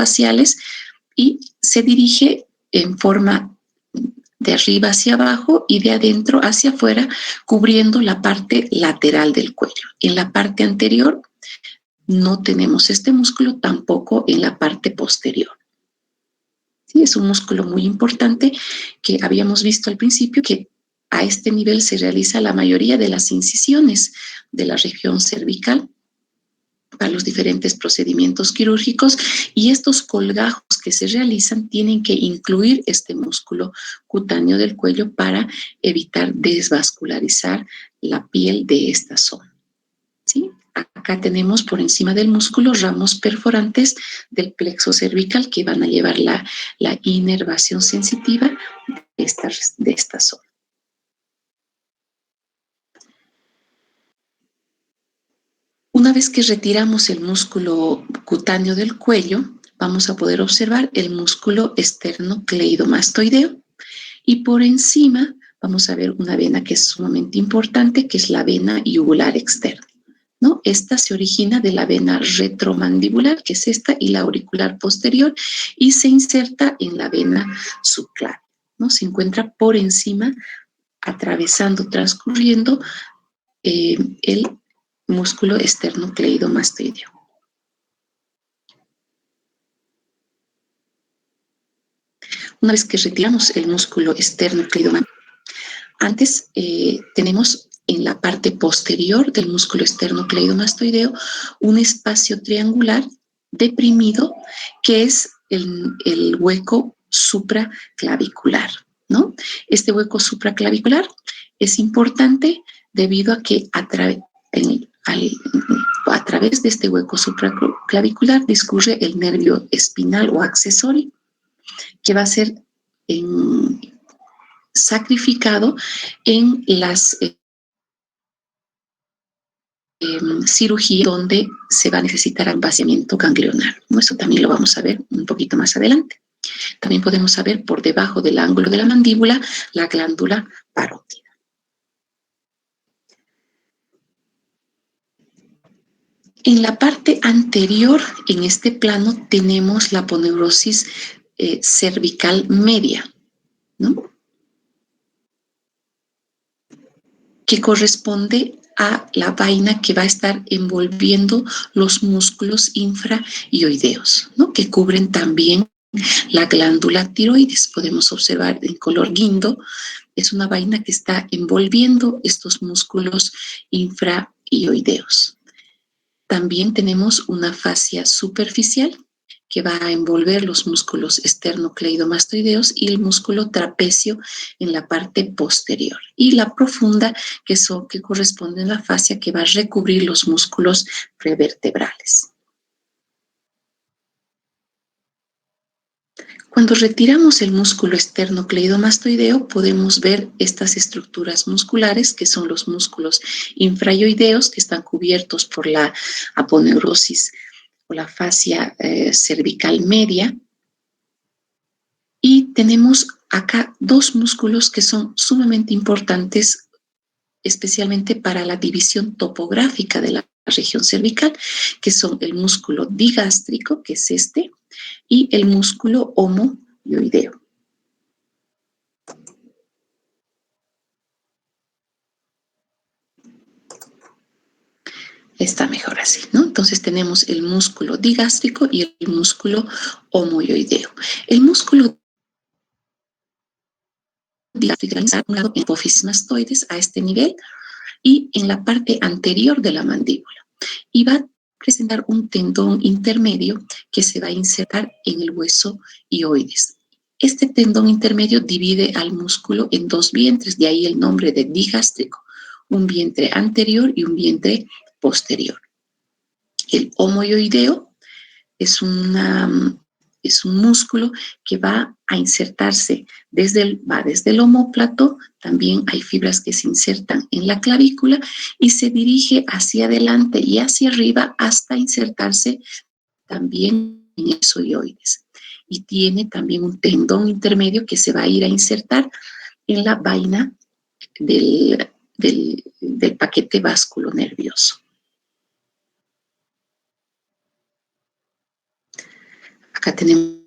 faciales y se dirige en forma de arriba hacia abajo y de adentro hacia afuera, cubriendo la parte lateral del cuello. En la parte anterior no tenemos este músculo, tampoco en la parte posterior. Sí, es un músculo muy importante que habíamos visto al principio que a este nivel se realiza la mayoría de las incisiones de la región cervical para los diferentes procedimientos quirúrgicos, y estos colgajos que se realizan tienen que incluir este músculo cutáneo del cuello para evitar desvascularizar la piel de esta zona. ¿Sí? Acá tenemos por encima del músculo ramos perforantes del plexo cervical que van a llevar la inervación sensitiva de esta zona. Una vez que retiramos el músculo cutáneo del cuello, vamos a poder observar el músculo esternocleidomastoideo, y por encima vamos a ver una vena que es sumamente importante, que es la vena yugular externa, ¿no? Esta se origina de la vena retromandibular, que es esta, y la auricular posterior, y se inserta en la vena subclavia, ¿no? Se encuentra por encima, atravesando, transcurriendo el músculo esternocleidomastoideo. Una vez que retiramos el músculo esternocleidomastoideo, antes tenemos en la parte posterior del músculo esternocleidomastoideo un espacio triangular deprimido que es el hueco supraclavicular, ¿no? Este hueco supraclavicular es importante debido a que a través de este hueco supraclavicular discurre el nervio espinal o accesorio, que va a ser sacrificado en las cirugías donde se va a necesitar un vaciamiento ganglionar. Eso también lo vamos a ver un poquito más adelante. También podemos saber por debajo del ángulo de la mandíbula la glándula parótida. En la parte anterior, en este plano, tenemos la aponeurosis cervical media, ¿no? Que corresponde a la vaina que va a estar envolviendo los músculos infraioideos, ¿no? Que cubren también la glándula tiroides. Podemos observar en color guindo, es una vaina que está envolviendo estos músculos infraioideos. También tenemos una fascia superficial que va a envolver los músculos esternocleidomastoideos y el músculo trapecio en la parte posterior. Y la profunda, que corresponde a la fascia que va a recubrir los músculos prevertebrales. Cuando retiramos el músculo esternocleidomastoideo, podemos ver estas estructuras musculares, que son los músculos infraioideos, que están cubiertos por la aponeurosis o la fascia cervical media. Y tenemos acá dos músculos que son sumamente importantes, especialmente para la división topográfica de la región cervical, que son el músculo digástrico, que es este, y el músculo homoioideo. Está mejor así, ¿no? Entonces tenemos el músculo digástrico y el músculo homoioideo. El músculo digástrico está un lado en hipófisis mastoides a este nivel y en la parte anterior de la mandíbula. Y va a presentar un tendón intermedio que se va a insertar en el hueso hioides. Este tendón intermedio divide al músculo en dos vientres, de ahí el nombre de digástrico, un vientre anterior y un vientre posterior. El homoioideo es un músculo que va a insertarse desde el omóplato. También hay fibras que se insertan en la clavícula y se dirige hacia adelante y hacia arriba hasta insertarse también en el hioides. Y tiene también un tendón intermedio que se va a ir a insertar en la vaina del paquete vasculonervioso. Acá tenemos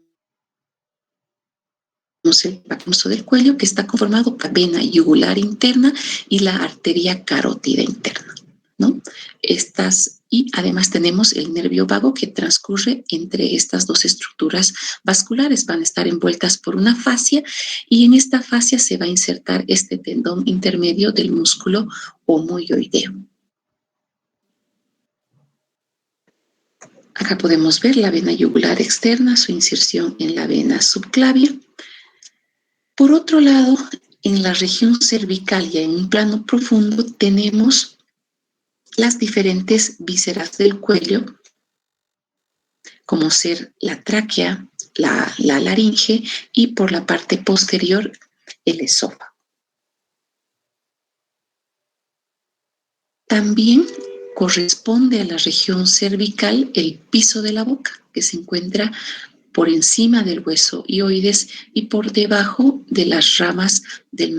el paquimoso del cuello, que está conformado por la vena yugular interna y la arteria carótida interna, ¿no? Y además tenemos el nervio vago que transcurre entre estas dos estructuras vasculares. Van a estar envueltas por una fascia y en esta fascia se va a insertar este tendón intermedio del músculo homoioideo. Acá podemos ver la vena yugular externa, su inserción en la vena subclavia. Por otro lado, en la región cervical y en un plano profundo tenemos las diferentes vísceras del cuello, como ser la tráquea, la laringe y por la parte posterior el esófago. También corresponde a la región cervical el piso de la boca, que se encuentra por encima del hueso hioides y por debajo de las ramas del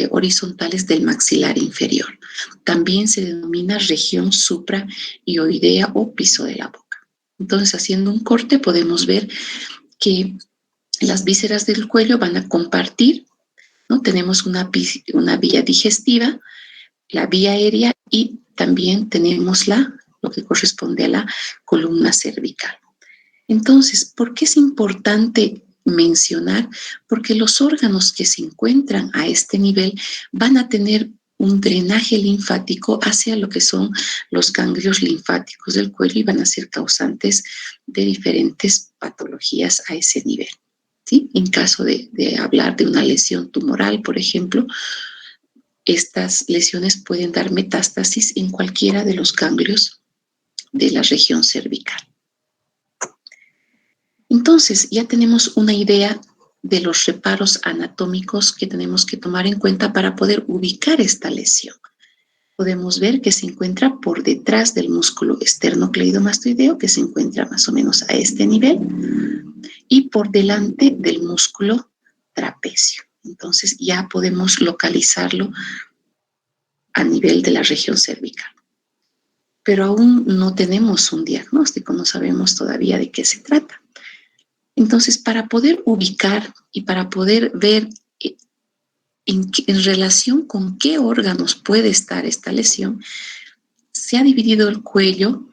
horizontales del maxilar inferior. También se denomina región suprahioidea o piso de la boca. Entonces, haciendo un corte, podemos ver que las vísceras del cuello van a compartir, ¿no? Tenemos una vía digestiva, la vía aérea y también tenemos lo que corresponde a la columna cervical. Entonces, ¿por qué es importante mencionar? Porque los órganos que se encuentran a este nivel van a tener un drenaje linfático hacia lo que son los ganglios linfáticos del cuello y van a ser causantes de diferentes patologías a ese nivel, ¿sí? En caso de hablar de una lesión tumoral, por ejemplo, estas lesiones pueden dar metástasis en cualquiera de los ganglios de la región cervical. Entonces, ya tenemos una idea de los reparos anatómicos que tenemos que tomar en cuenta para poder ubicar esta lesión. Podemos ver que se encuentra por detrás del músculo esternocleidomastoideo, que se encuentra más o menos a este nivel, y por delante del músculo trapecio. Entonces, ya podemos localizarlo a nivel de la región cervical. Pero aún no tenemos un diagnóstico, no sabemos todavía de qué se trata. Entonces, para poder ubicar y para poder ver en relación con qué órganos puede estar esta lesión, se ha dividido el cuello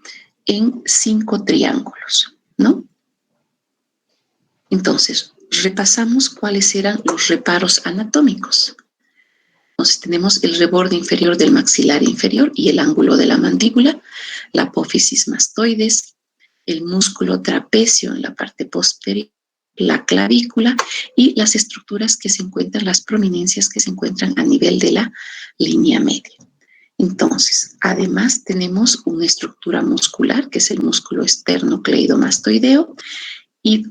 en 5 triángulos, ¿no? Entonces, repasamos cuáles eran los reparos anatómicos. Entonces, tenemos el reborde inferior del maxilar inferior y el ángulo de la mandíbula, la apófisis mastoides, el músculo trapecio en la parte posterior, la clavícula y las estructuras que se encuentran, las prominencias que se encuentran a nivel de la línea media. Entonces, además tenemos una estructura muscular, que es el músculo esternocleidomastoideo, y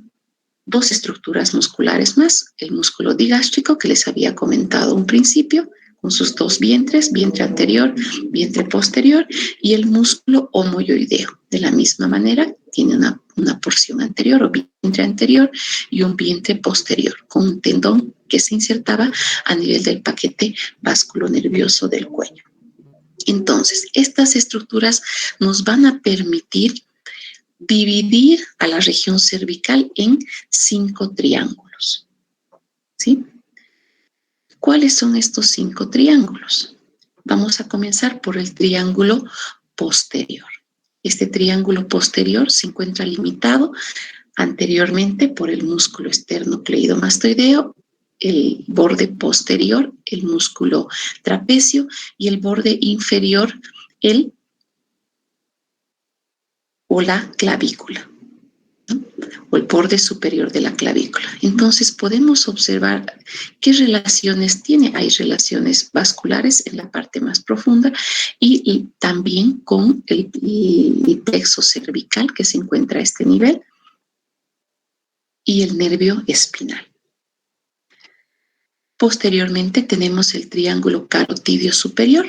2 estructuras musculares más, el músculo digástrico, que les había comentado un principio, con sus 2 vientres, vientre anterior, vientre posterior, y el músculo homoioideo. De la misma manera, tiene una porción anterior o vientre anterior y un vientre posterior, con un tendón que se insertaba a nivel del paquete vasculonervioso del cuello. Entonces, estas estructuras nos van a permitir dividir a la región cervical en 5 triángulos, ¿sí? ¿Cuáles son estos 5 triángulos? Vamos a comenzar por el triángulo posterior. Este triángulo posterior se encuentra limitado anteriormente por el músculo esternocleidomastoideo, el borde posterior, el músculo trapecio, y el borde inferior, la clavícula, ¿no? O el borde superior de la clavícula. Entonces podemos observar qué relaciones tiene. Hay relaciones vasculares en la parte más profunda y también con el plexo cervical que se encuentra a este nivel y el nervio espinal. Posteriormente tenemos el triángulo carotidio superior,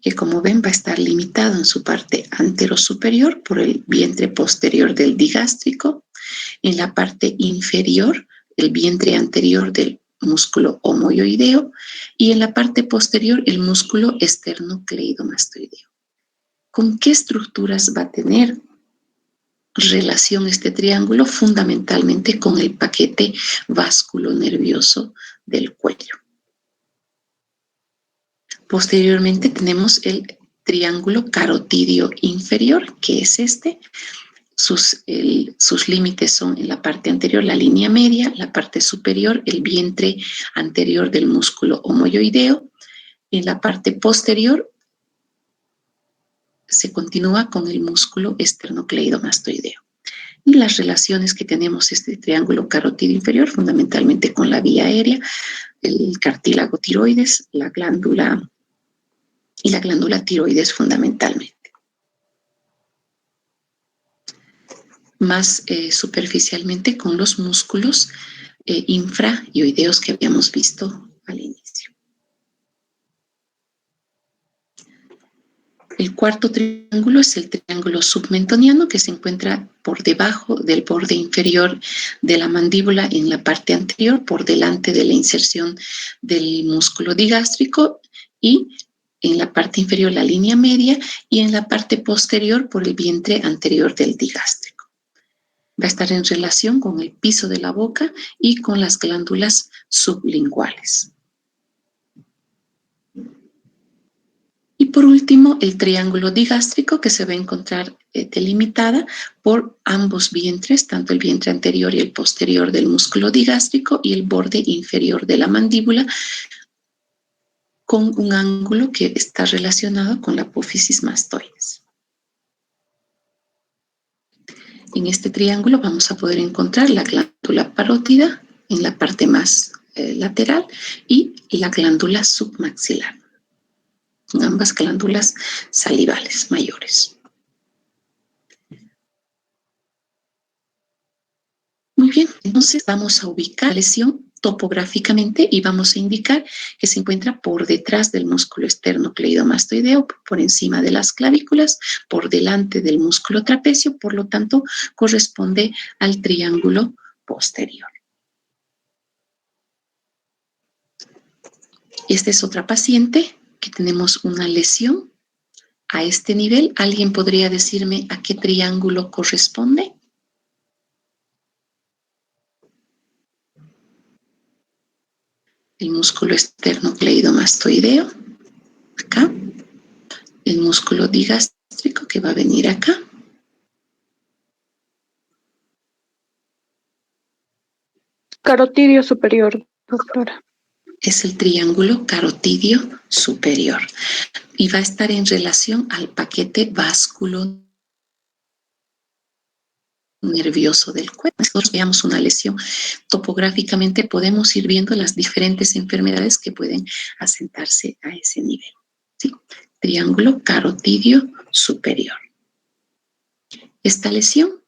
que como ven va a estar limitado en su parte anterosuperior por el vientre posterior del digástrico, en la parte inferior el vientre anterior del músculo homoioideo y en la parte posterior el músculo esternocleidomastoideo. ¿Con qué estructuras va a tener relación este triángulo fundamentalmente con el paquete vasculonervioso del cuello. Posteriormente tenemos el triángulo carotidio inferior, que es este. Sus límites son en la parte anterior la línea media, la parte superior el vientre anterior del músculo homoyoideo. En la parte posterior se continúa con el músculo esternocleidomastoideo. Y las relaciones que tenemos este triángulo carotidio inferior, fundamentalmente con la vía aérea, el cartílago tiroides, la glándula tiroides fundamentalmente. Más superficialmente con los músculos infrayoideos que habíamos visto al inicio. El cuarto triángulo es el triángulo submentoniano, que se encuentra por debajo del borde inferior de la mandíbula en la parte anterior, por delante de la inserción del músculo digástrico, y en la parte inferior la línea media, y en la parte posterior por el vientre anterior del digástrico. Va a estar en relación con el piso de la boca y con las glándulas sublinguales. Y por último, el triángulo digástrico, que se va a encontrar delimitada por ambos vientres, tanto el vientre anterior y el posterior del músculo digástrico y el borde inferior de la mandíbula, con un ángulo que está relacionado con la apófisis mastoides. En este triángulo vamos a poder encontrar la glándula parótida en la parte más lateral y la glándula submaxilar, ambas glándulas salivales mayores. Muy bien, entonces vamos a ubicar la lesión topográficamente y vamos a indicar que se encuentra por detrás del músculo esternocleidomastoideo, por encima de las clavículas, por delante del músculo trapecio, por lo tanto corresponde al triángulo posterior. Esta es otra paciente que tenemos una lesión a este nivel. ¿Alguien podría decirme a qué triángulo corresponde? El músculo esternocleidomastoideo, acá. El músculo digástrico, que va a venir acá. Carotidio superior, doctora. Es el triángulo carotidio superior y va a estar en relación al paquete vasculonervioso del cuello. Nosotros veamos una lesión topográficamente, podemos ir viendo las diferentes enfermedades que pueden asentarse a ese nivel. ¿Sí? Triángulo carotidio superior. Esta lesión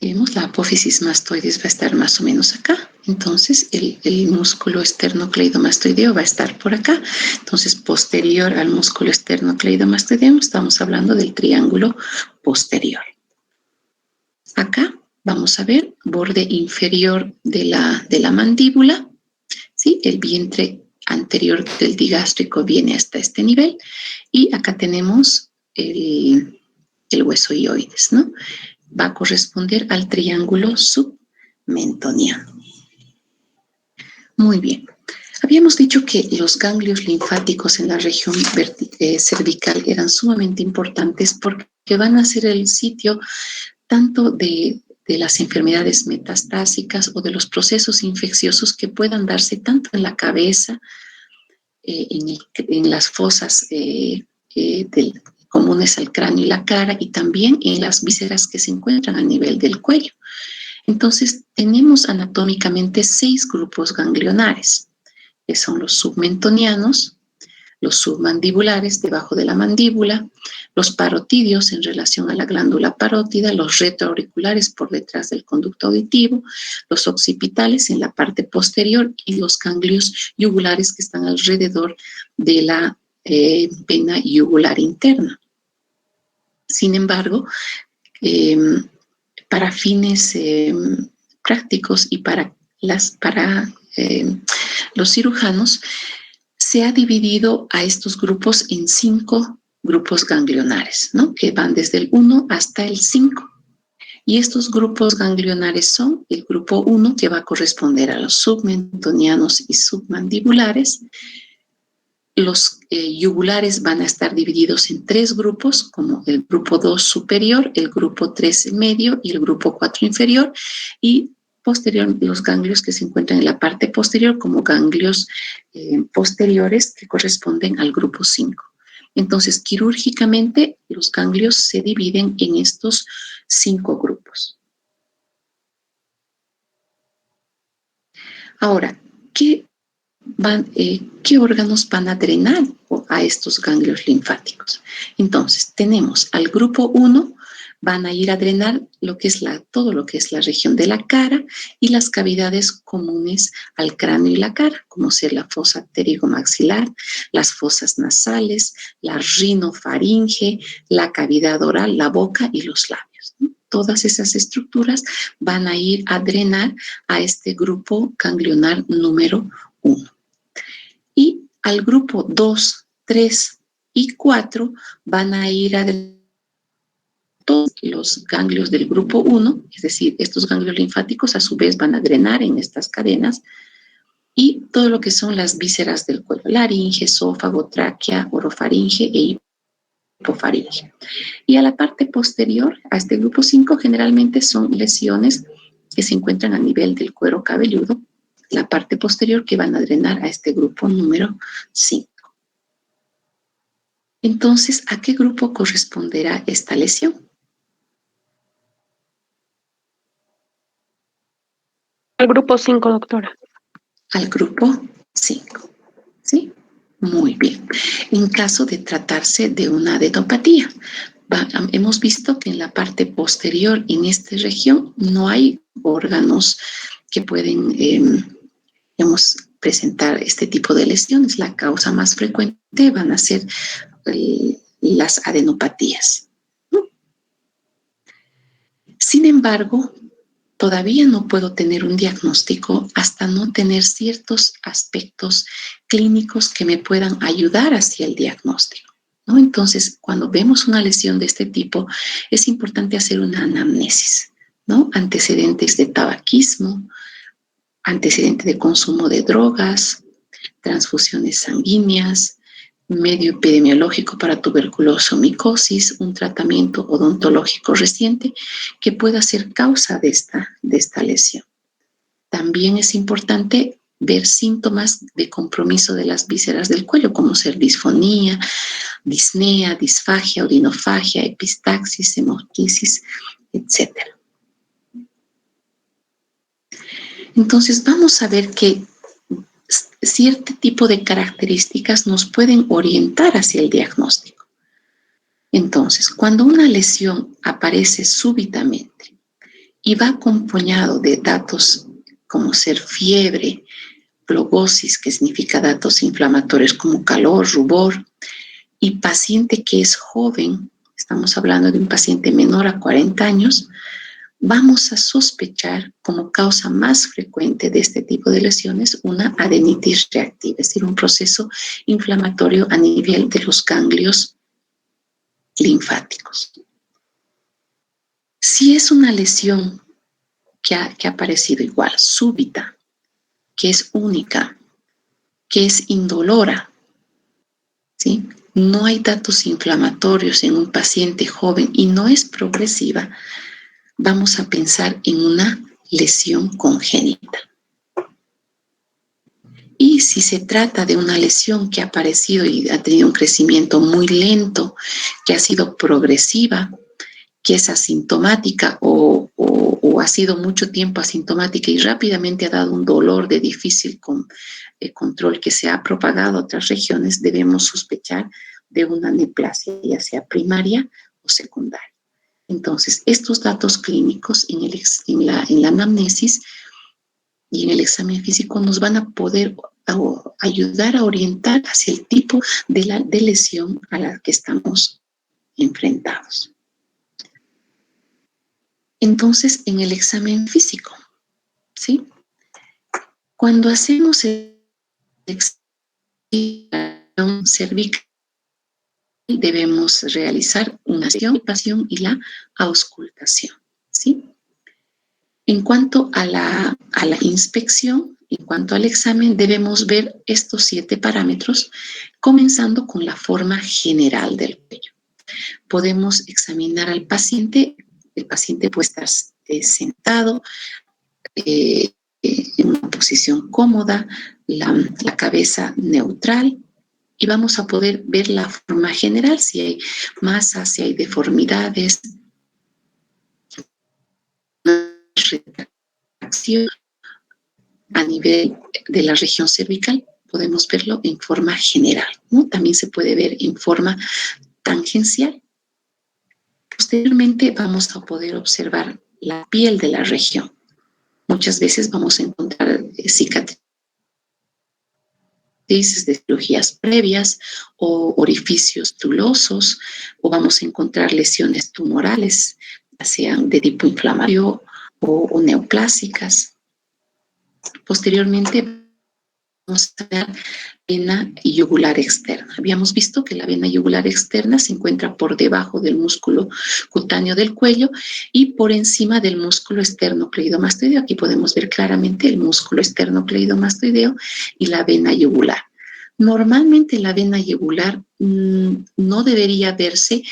vemos, la apófisis mastoides va a estar más o menos acá. Entonces, el músculo esternocleidomastoideo va a estar por acá. Entonces, posterior al músculo esternocleidomastoideo, estamos hablando del triángulo posterior. Acá vamos a ver borde inferior de la mandíbula. ¿Sí? El vientre anterior del digástrico viene hasta este nivel. Y acá tenemos el hueso hioides, ¿no? Va a corresponder al triángulo submentoniano. Muy bien. Habíamos dicho que los ganglios linfáticos en la región cervical eran sumamente importantes porque van a ser el sitio tanto de las enfermedades metastásicas o de los infecciosos que puedan darse tanto en la cabeza, en las fosas comunes al cráneo y la cara, y también en las vísceras que se encuentran a nivel del cuello. Entonces, tenemos anatómicamente 6 grupos ganglionares, que son los submentonianos, los submandibulares debajo de la mandíbula, los parotidios en relación a la glándula parótida, los retroauriculares por detrás del conducto auditivo, los occipitales en la parte posterior y los ganglios yugulares que están alrededor de la vena yugular interna. Sin embargo, para fines prácticos y para los cirujanos, se ha dividido a estos grupos en 5 grupos ganglionares, ¿no? Que van desde el 1 hasta el 5. Y estos grupos ganglionares son el grupo 1, que va a corresponder a los submentonianos y submandibulares. Los yugulares van a estar divididos en 3 grupos, como el grupo 2 superior, el grupo 3 medio y el grupo 4 inferior. Y posterior, los ganglios que se encuentran en la parte posterior como ganglios posteriores que corresponden al grupo 5. Entonces, quirúrgicamente, los ganglios se dividen en estos 5 grupos. Ahora, ¿qué órganos van a drenar a estos ganglios linfáticos? Entonces, tenemos al grupo 1, van a ir a drenar todo lo que es la región de la cara y las cavidades comunes al cráneo y la cara, como ser la fosa pterigomaxilar, las fosas nasales, la rinofaringe, la cavidad oral, la boca y los labios, ¿no? Todas esas estructuras van a ir a drenar a este grupo ganglionar número 1. Y al grupo 2, 3 y 4 van a ir a drenar todos los ganglios del grupo 1, es decir, estos ganglios linfáticos a su vez van a drenar en estas cadenas, y todo lo que son las vísceras del cuello, laringe, esófago, tráquea, orofaringe e hipofaringe. Y a la parte posterior, a este grupo 5, generalmente son lesiones que se encuentran a nivel del cuero cabelludo, la parte posterior, que van a drenar a este grupo número 5. Entonces, ¿a qué grupo corresponderá esta lesión? Al grupo 5, doctora. Al grupo 5, ¿sí? Muy bien. En caso de tratarse de una adenopatía, hemos visto que en la parte posterior, en esta región, no hay órganos que pueden presentar este tipo de lesiones. La causa más frecuente van a ser las adenopatías, ¿no? Sin embargo, todavía no puedo tener un diagnóstico hasta no tener ciertos aspectos clínicos que me puedan ayudar hacia el diagnóstico, ¿no? Entonces, cuando vemos una lesión de este tipo, es importante hacer una anamnesis, ¿no? Antecedentes de tabaquismo, antecedente de consumo de drogas, transfusiones sanguíneas, medio epidemiológico para tuberculosis o micosis, un tratamiento odontológico reciente que pueda ser causa de esta lesión. También es importante ver síntomas de compromiso de las vísceras del cuello, como ser disfonía, disnea, disfagia, urinofagia, epistaxis, hemoquisis, etc. Entonces vamos a ver que cierto tipo de características nos pueden orientar hacia el diagnóstico. Entonces, cuando una lesión aparece súbitamente y va acompañado de datos como ser fiebre, plogosis, que significa datos inflamatorios como calor, rubor, y paciente que es joven, estamos hablando de un paciente menor a 40 años, vamos a sospechar como causa más frecuente de este tipo de lesiones una adenitis reactiva, es decir, un proceso inflamatorio a nivel de los ganglios linfáticos. Si es una lesión que ha aparecido igual, súbita, que es única, que es indolora, ¿sí? No hay datos inflamatorios en un paciente joven y no es progresiva, vamos a pensar en una lesión congénita. Y si se trata de una lesión que ha aparecido y ha tenido un crecimiento muy lento, que ha sido progresiva, que es asintomática o ha sido mucho tiempo asintomática y rápidamente ha dado un dolor de difícil control que se ha propagado a otras regiones, debemos sospechar de una neoplasia, ya sea primaria o secundaria. Entonces, estos datos clínicos en la anamnesis y en el examen físico nos van a poder ayudar a orientar hacia el tipo de lesión a la que estamos enfrentados. Entonces, en el examen físico, ¿sí? Cuando hacemos el examen cervical, debemos realizar una palpación y la auscultación, ¿sí? En cuanto a la inspección, en cuanto al examen, debemos ver estos 7 parámetros, comenzando con la forma general del cuello. Podemos examinar al paciente. El paciente puede estar sentado en una posición cómoda, la cabeza neutral, y vamos a poder ver la forma general, si hay masas, si hay deformidades, retracción a nivel de la región cervical. Podemos verlo en forma general, ¿no? También se puede ver en forma tangencial. Posteriormente vamos a poder observar la piel de la región. Muchas veces vamos a encontrar cicatrices de cirugías previas o orificios tulosos, o vamos a encontrar lesiones tumorales, ya sean de tipo inflamatorio o neoplásicas. Posteriormente vamos a ver vena yugular externa. Habíamos visto que la vena yugular externa se encuentra por debajo del músculo cutáneo del cuello y por encima del músculo esternocleidomastoideo. Aquí podemos ver claramente el músculo esternocleidomastoideo y la vena yugular. Normalmente la vena yugular no debería verse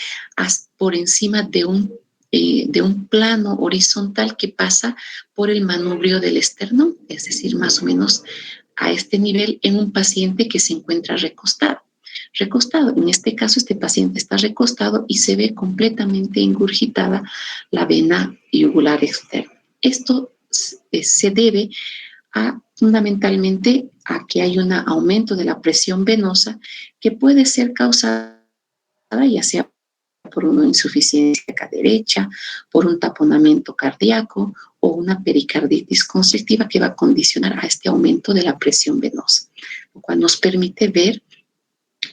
por encima de un plano horizontal que pasa por el manubrio del esternón, es decir, más o menos a este nivel en un paciente que se encuentra recostado. En este caso, este paciente está recostado y se ve completamente ingurgitada la vena yugular externa. Esto se debe fundamentalmente a que hay un aumento de la presión venosa que puede ser causada ya sea por una insuficiencia derecha, por un taponamiento cardíaco o una pericarditis constrictiva que va a condicionar a este aumento de la presión venosa, lo cual nos permite ver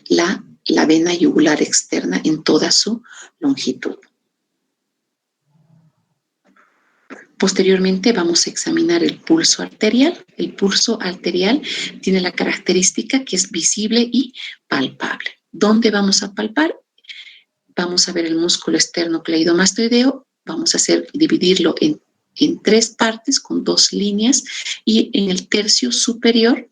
la vena yugular externa en toda su longitud. Posteriormente vamos a examinar el pulso arterial. El pulso arterial tiene la característica que es visible y palpable. ¿Dónde vamos a palpar? Vamos a ver el músculo esternocleidomastoideo, vamos a dividirlo en 3 partes con 2 líneas, y en el tercio superior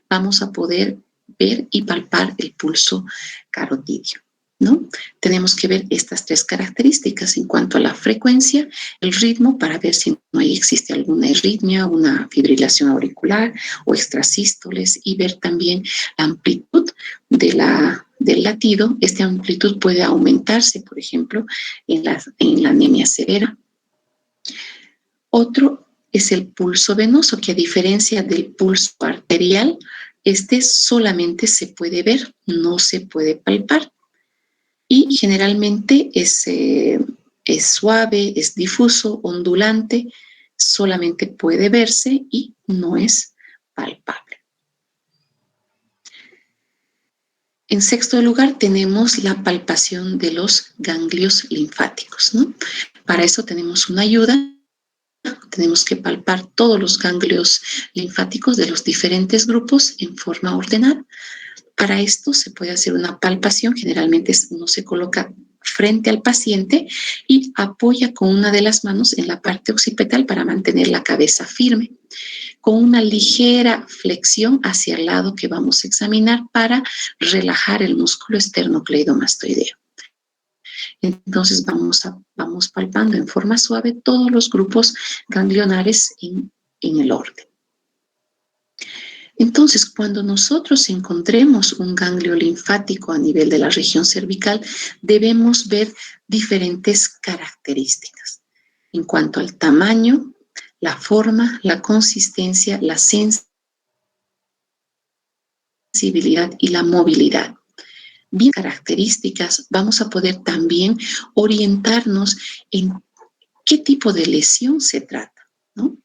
vamos a poder ver y palpar el pulso carotidio, ¿no? Tenemos que ver estas 3 características en cuanto a la frecuencia, el ritmo, para ver si no existe alguna arritmia, una fibrilación auricular o extrasístoles, y ver también la amplitud del latido. Esta amplitud puede aumentarse, por ejemplo, en la anemia severa. Otro es el pulso venoso, que a diferencia del pulso arterial, este solamente se puede ver, no se puede palpar. Y generalmente es suave, es difuso, ondulante, solamente puede verse y no es palpable. En sexto lugar, tenemos la palpación de los ganglios linfáticos, ¿no? Para eso tenemos una ayuda. Tenemos que palpar todos los ganglios linfáticos de los diferentes grupos en forma ordenada. Para esto se puede hacer una palpación. Generalmente uno se coloca frente al paciente y apoya con una de las manos en la parte occipital para mantener la cabeza firme, con una ligera flexión hacia el lado que vamos a examinar para relajar el músculo esternocleidomastoideo. Entonces vamos palpando en forma suave todos los grupos ganglionares en el orden. Entonces, cuando nosotros encontremos un ganglio linfático a nivel de la región cervical, debemos ver diferentes características en cuanto al tamaño, la forma, la consistencia, la sensibilidad y la movilidad. Bien características, vamos a poder también orientarnos en qué tipo de lesión se trata, ¿no?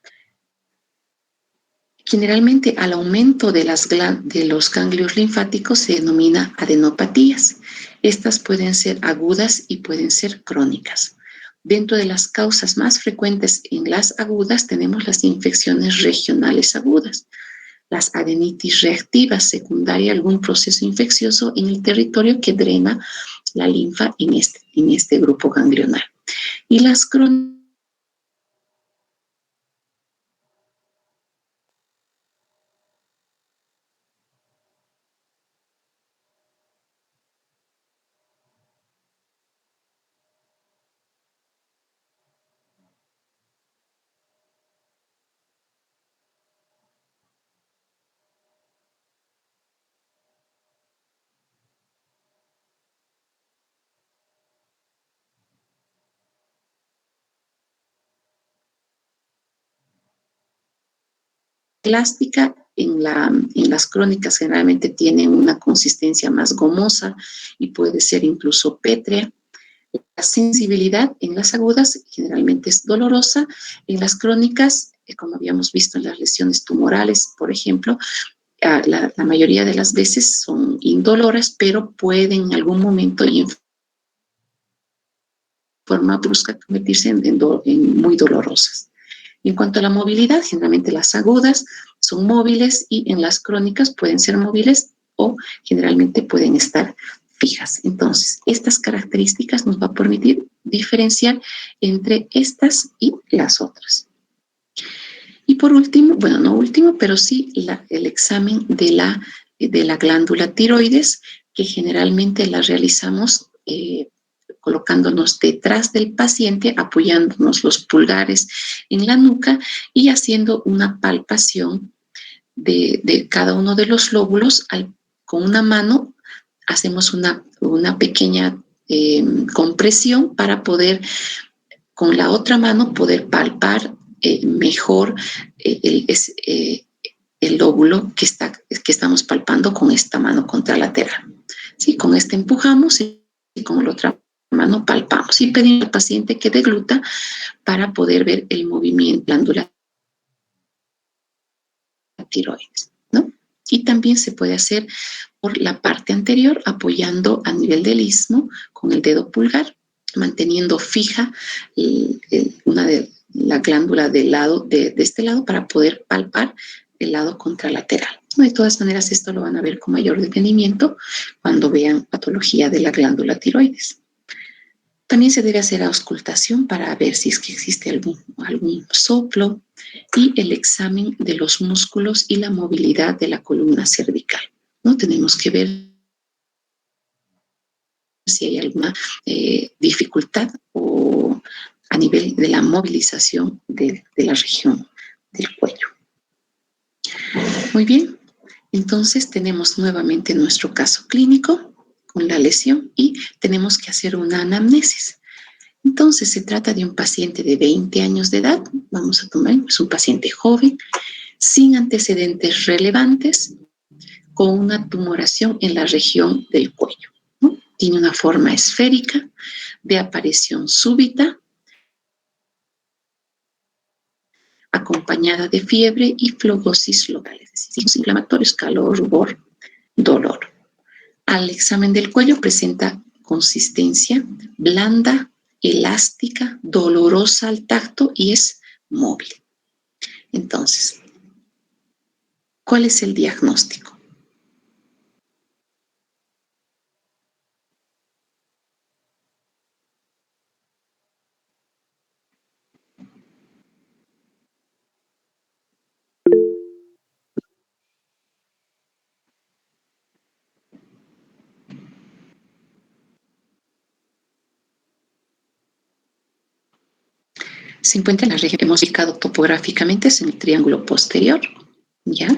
Generalmente al aumento de los ganglios linfáticos se denomina adenopatías. Estas pueden ser agudas y pueden ser crónicas. Dentro de las causas más frecuentes en las agudas tenemos las infecciones regionales agudas, las adenitis reactivas secundaria a algún proceso infeccioso en el territorio que drena la linfa en este grupo ganglionar. Y las crónicas elástica en las crónicas generalmente tienen una consistencia más gomosa y puede ser incluso pétrea. La sensibilidad en las agudas generalmente es dolorosa. En las crónicas, como habíamos visto en las lesiones tumorales, por ejemplo, la mayoría de las veces son indoloras, pero pueden en algún momento y en forma brusca convertirse en muy dolorosas. En cuanto a la movilidad, generalmente las agudas son móviles y en las crónicas pueden ser móviles o generalmente pueden estar fijas. Entonces, estas características nos va a permitir diferenciar entre estas y las otras. Y por último, bueno, no último, pero sí el examen de la glándula tiroides, que generalmente la realizamos colocándonos detrás del paciente, apoyándonos los pulgares en la nuca y haciendo una palpación de cada uno de los lóbulos. Con una mano hacemos una pequeña compresión para poder, con la otra mano, poder palpar mejor el lóbulo que estamos palpando con esta mano contralateral. ¿Sí? Con esta empujamos y con la otra mano palpamos y pedimos al paciente que degluta para poder ver el movimiento glandular tiroides, ¿no? Y también se puede hacer por la parte anterior, apoyando a nivel del istmo con el dedo pulgar, manteniendo fija la glándula de este lado para poder palpar el lado contralateral. De todas maneras, esto lo van a ver con mayor detenimiento cuando vean patología de la glándula tiroides. También se debe hacer auscultación para ver si es que existe algún soplo y el examen de los músculos y la movilidad de la columna cervical, ¿no? Tenemos que ver si hay alguna dificultad o a nivel de la movilización de la región del cuello. Muy bien, entonces tenemos nuevamente nuestro caso clínico con la lesión y tenemos que hacer una anamnesis. Entonces se trata de un paciente de 20 años de edad, vamos a tomar, es un paciente joven, sin antecedentes relevantes, con una tumoración en la región del cuello, ¿no? Tiene una forma esférica, de aparición súbita, acompañada de fiebre y flogosis local, es decir, signos inflamatorios, calor, rubor, dolor. Al examen del cuello presenta consistencia blanda, elástica, dolorosa al tacto y es móvil. Entonces, ¿cuál es el diagnóstico? Se encuentra en la región que hemos ubicado topográficamente, es en el triángulo posterior, ¿ya?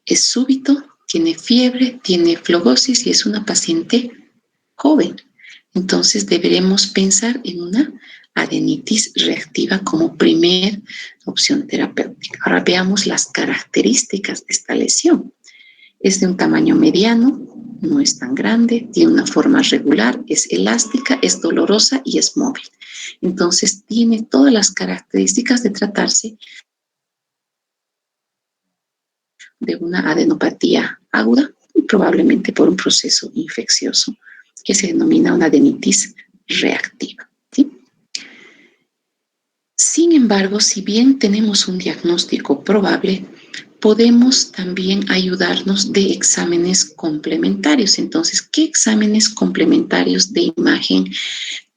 Es súbito, tiene fiebre, tiene flogosis y es una paciente joven. Entonces deberemos pensar en una adenitis reactiva como primer opción terapéutica. Ahora veamos las características de esta lesión. Es de un tamaño mediano, no es tan grande, tiene una forma regular, es elástica, es dolorosa y es móvil. Entonces tiene todas las características de tratarse de una adenopatía aguda, probablemente por un proceso infeccioso que se denomina una adenitis reactiva, ¿sí? Sin embargo, si bien tenemos un diagnóstico probable, podemos también ayudarnos de exámenes complementarios. Entonces, ¿qué exámenes complementarios de imagen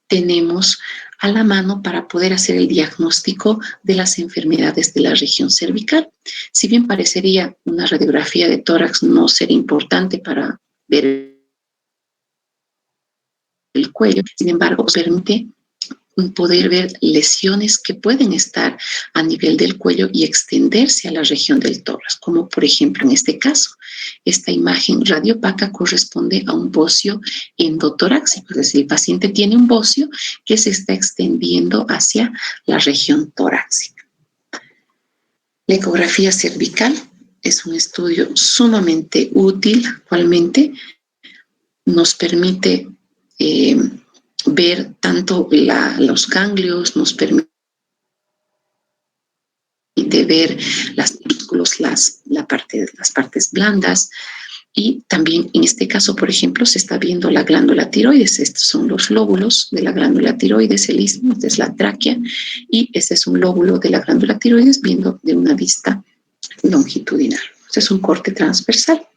tenemos a la mano para poder hacer el diagnóstico de las enfermedades de la región cervical? Si bien parecería una radiografía de tórax no ser importante para ver el cuello, sin embargo, permite poder ver lesiones que pueden estar a nivel del cuello y extenderse a la región del tórax, como por ejemplo en este caso. Esta imagen radiopaca corresponde a un bocio endotorácico, es decir, el paciente tiene un bocio que se está extendiendo hacia la región torácica. La ecografía cervical es un estudio sumamente útil actualmente. Nos permite ver tanto los ganglios, nos permite ver los músculos, las partes blandas, y también en este caso, por ejemplo, se está viendo la glándula tiroides. Estos son los lóbulos de la glándula tiroides, el istmo, esta es la tráquea, y este es un lóbulo de la glándula tiroides viendo de una vista longitudinal. Este es un corte transversal.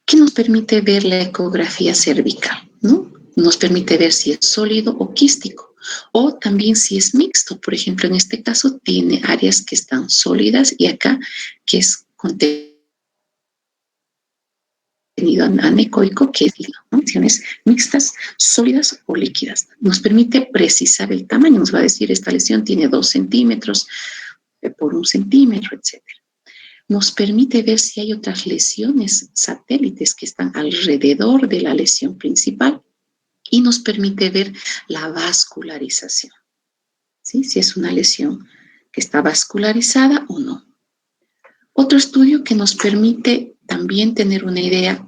¿Qué nos permite ver la ecografía cervical? ¿No? Nos permite ver si es sólido o quístico, o también si es mixto. Por ejemplo, en este caso tiene áreas que están sólidas y acá que es contenido anecoico, que es funciones mixtas, sólidas o líquidas. Nos permite precisar el tamaño, nos va a decir esta lesión tiene 2 centímetros por 1 centímetro, etc. Nos permite ver si hay otras lesiones satélites que están alrededor de la lesión principal y nos permite ver la vascularización, ¿sí? Si es una lesión que está vascularizada o no. Otro estudio que nos permite también tener una idea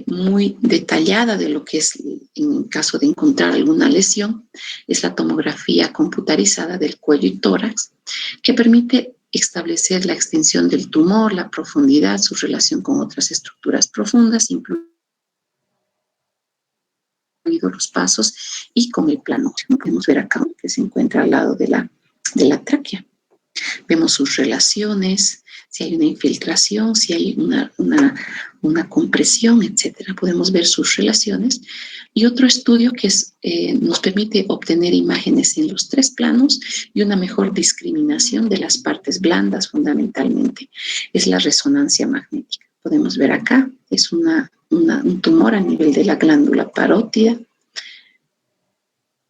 muy detallada de lo que es en caso de encontrar alguna lesión es la tomografía computarizada del cuello y tórax, que permite establecer la extensión del tumor, la profundidad, su relación con otras estructuras profundas, incluidos los pasos y con el plano. Podemos ver acá que se encuentra al lado de la tráquea. Vemos sus relaciones, si hay una infiltración, si hay una compresión, etcétera. Podemos ver sus relaciones. Y otro estudio que nos permite obtener imágenes en los 3 planos y una mejor discriminación de las partes blandas fundamentalmente es la resonancia magnética. Podemos ver acá, es un tumor a nivel de la glándula parótida,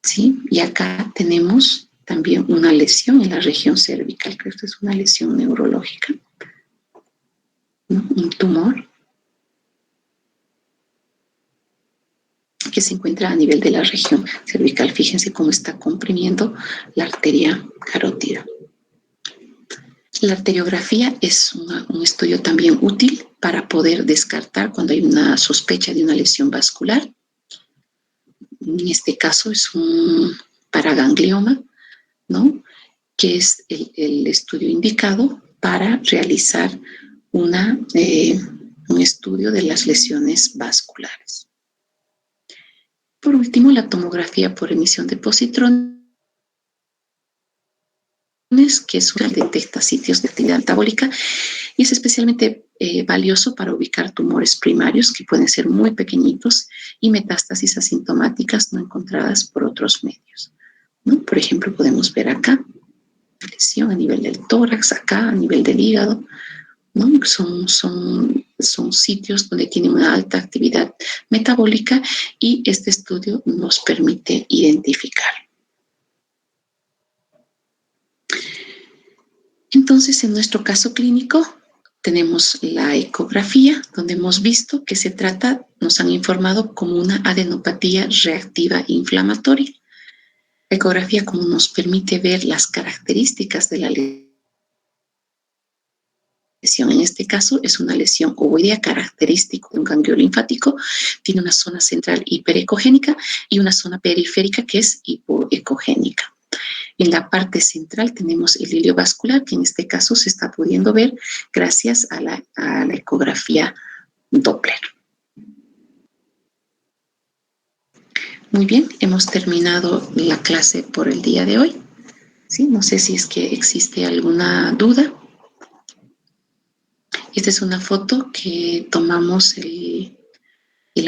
¿sí? Y acá tenemos también una lesión en la región cervical, que esto es una lesión neurológica, ¿no? Un tumor que se encuentra a nivel de la región cervical. Fíjense cómo está comprimiendo la arteria carótida. La arteriografía es un estudio también útil para poder descartar cuando hay una sospecha de una lesión vascular. En este caso es un paraganglioma, ¿no? Que es el estudio indicado para realizar un estudio de las lesiones vasculares. Por último, la tomografía por emisión de positrones, que es una que detecta sitios de actividad metabólica y es especialmente valioso para ubicar tumores primarios que pueden ser muy pequeñitos y metástasis asintomáticas no encontradas por otros medios, ¿no? Por ejemplo, podemos ver acá lesión a nivel del tórax, acá a nivel del hígado, ¿no? Son sitios donde tiene una alta actividad metabólica y este estudio nos permite identificar. Entonces, en nuestro caso clínico tenemos la ecografía, donde hemos visto que se trata, nos han informado como una adenopatía reactiva inflamatoria. La ecografía como nos permite ver las características de la lesión. En este caso es una lesión ovoidea característica de un ganglio linfático, tiene una zona central hiperecogénica y una zona periférica que es hipoecogénica. En la parte central tenemos el hilio vascular, que en este caso se está pudiendo ver gracias a la ecografía Doppler. Muy bien, hemos terminado la clase por el día de hoy. ¿Sí? No sé si es que existe alguna duda. Esta es una foto que tomamos el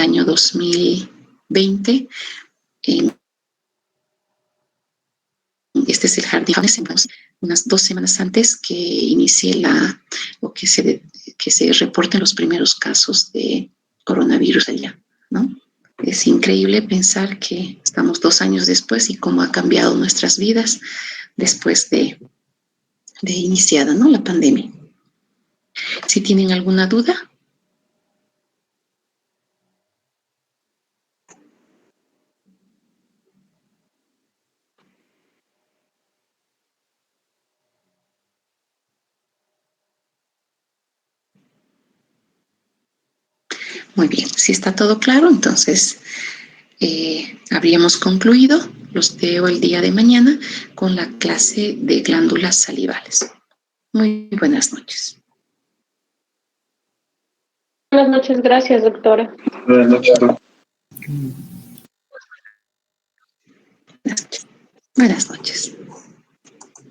año 2020. Este es el jardín. Unas 2 semanas antes que inicie que se reporten los primeros casos de coronavirus allá, ¿no? Es increíble pensar que estamos 2 años después y cómo ha cambiado nuestras vidas después de iniciada, ¿no?, la pandemia. Si tienen alguna duda. Muy bien, si está todo claro, entonces habríamos concluido. Los veo el día de mañana con la clase de glándulas salivales. Muy buenas noches. Buenas noches, gracias, doctora. Buenas noches, doctor. Buenas noches.